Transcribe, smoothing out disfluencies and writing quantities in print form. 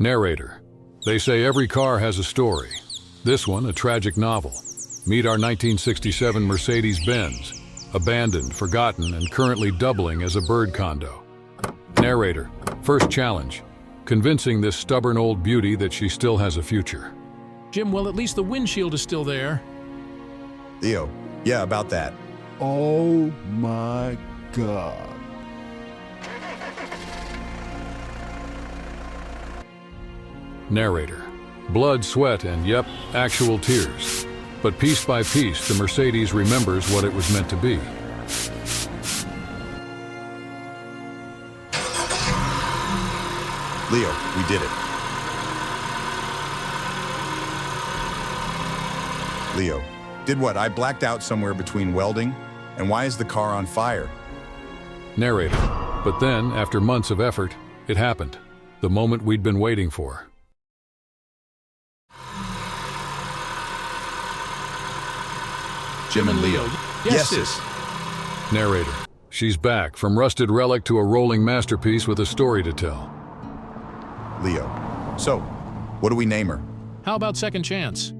Narrator. They say every car has a story. This one, a tragic novel. Meet our 1967 Mercedes Benz, abandoned, forgotten, and currently doubling as a bird condo. Narrator. First challenge. Convincing this stubborn old beauty that she still has a future. Jim, well, at least the windshield is still there. Leo. Yeah, about that. Oh my God. Narrator. Blood, sweat, and yep, actual tears. But piece by piece, the Mercedes remembers what it was meant to be. Leo, we did it. Leo, did what? I blacked out somewhere between welding, and why is the car on fire? Narrator. But then, after months of effort, it happened. The moment we'd been waiting for. Jim and Leo. Yes, sis. Narrator. She's back, from rusted relic to a rolling masterpiece with a story to tell. Leo. So, what do we name her? How about second chance?